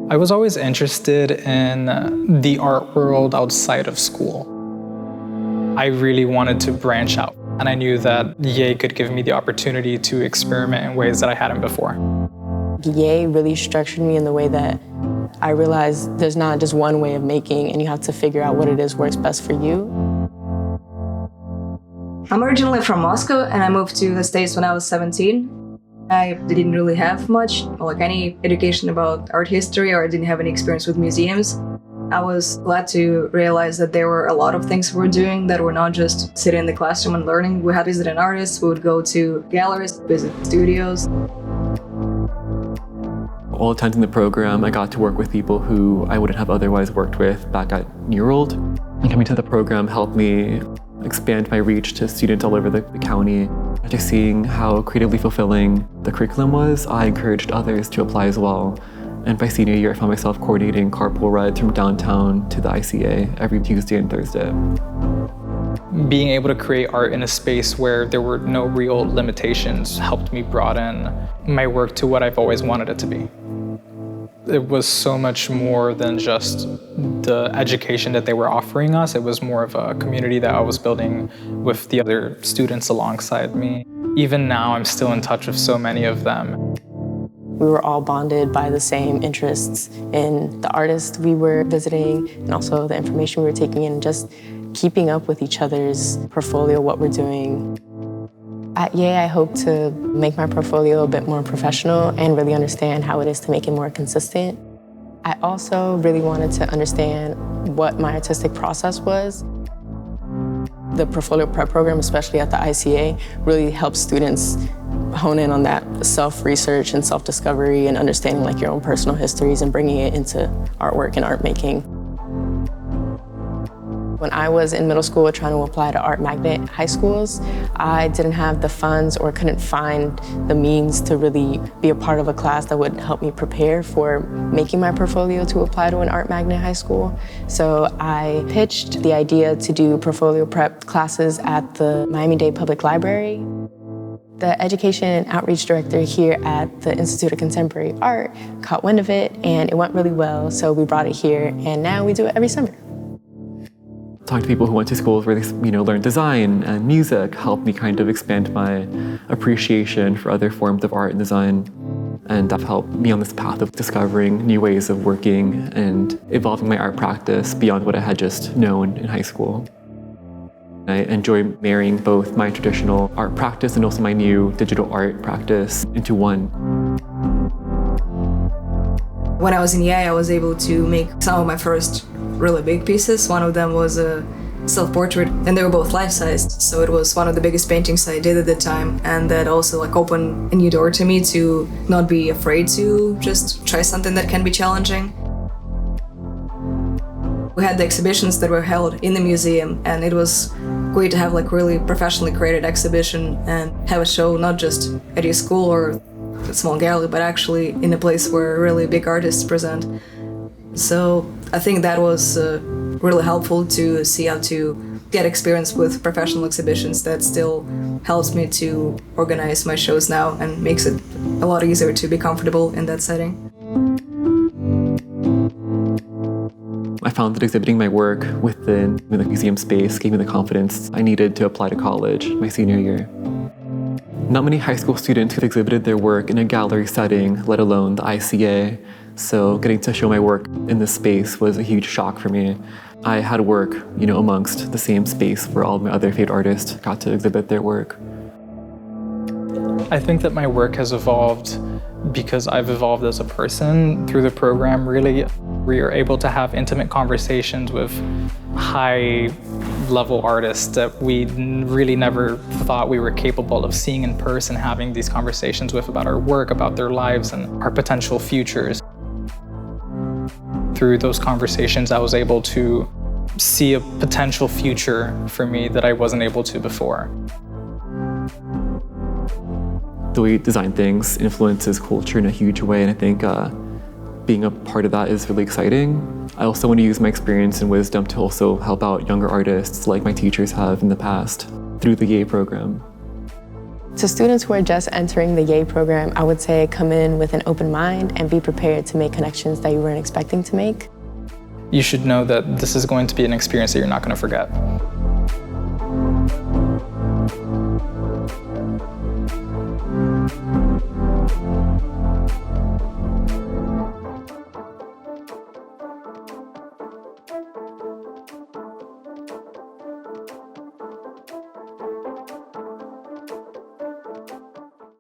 I was always interested in the art world outside of school. I really wanted to branch out, and I knew that Yale could give me the opportunity to experiment in ways that I hadn't before. Yale really structured me in the way that I realized there's not just one way of making, and you have to figure out what it is works best for you. I'm originally from Moscow, and I moved to the States when I was 17. I didn't really have much, like any education about art history, or I didn't have any experience with museums. I was glad to realize that there were a lot of things we were doing that were not just sitting in the classroom and learning. We had visited artists, we would go to galleries, visit studios. While attending the program, I got to work with people who I wouldn't have otherwise worked with back at New World. And coming to the program helped me expand my reach to students all over the county. After seeing how creatively fulfilling the curriculum was, I encouraged others to apply as well. And by senior year, I found myself coordinating carpool rides from downtown to the ICA every Tuesday and Thursday. Being able to create art in a space where there were no real limitations helped me broaden my work to what I've always wanted it to be. It was so much more than just the education that they were offering us. It was more of a community that I was building with the other students alongside me. Even now, I'm still in touch with so many of them. We were all bonded by the same interests in the artists we were visiting and also the information we were taking in, just keeping up with each other's portfolio, what we're doing. At Yale, I hope to make my portfolio a bit more professional and really understand how it is to make it more consistent. I also really wanted to understand what my artistic process was. The portfolio prep program, especially at the ICA, really helps students hone in on that self-research and self-discovery and understanding like your own personal histories and bringing it into artwork and art making. When I was in middle school trying to apply to art magnet high schools, I didn't have the funds or couldn't find the means to really be a part of a class that would help me prepare for making my portfolio to apply to an art magnet high school. So I pitched the idea to do portfolio prep classes at the Miami-Dade Public Library. The education and outreach director here at the Institute of Contemporary Art caught wind of it, and it went really well, so we brought it here, and now we do it every summer. Talking to people who went to schools where they learned design and music helped me kind of expand my appreciation for other forms of art and design. And that helped me on this path of discovering new ways of working and evolving my art practice beyond what I had just known in high school. I enjoy marrying both my traditional art practice and also my new digital art practice into one. When I was in Yale, I was able to make some of my first really big pieces. One of them was a self-portrait, and they were both life-sized, so it was one of the biggest paintings I did at the time, and that also opened a new door to me to not be afraid to just try something that can be challenging. We had the exhibitions that were held in the museum, and it was great to have really professionally created exhibition and have a show not just at your school or a small gallery, but actually in a place where really big artists present. So I think that was really helpful to see how to get experience with professional exhibitions. That still helps me to organize my shows now and makes it a lot easier to be comfortable in that setting. I found that exhibiting my work within the museum space gave me the confidence I needed to apply to college my senior year. Not many high school students have exhibited their work in a gallery setting, let alone the ICA, so getting to show my work in this space was a huge shock for me. I had work, amongst the same space where all of my other favorite artists got to exhibit their work. I think that my work has evolved because I've evolved as a person through the program. Really, we are able to have intimate conversations with high-level artists that we really never thought we were capable of seeing in person, having these conversations with about our work, about their lives, and our potential futures. Through those conversations, I was able to see a potential future for me that I wasn't able to before. The way we design things influences culture in a huge way, and I think being a part of that is really exciting. I also want to use my experience and wisdom to also help out younger artists like my teachers have in the past through the YA program. To students who are just entering the YAY program, I would say come in with an open mind and be prepared to make connections that you weren't expecting to make. You should know that this is going to be an experience that you're not going to forget.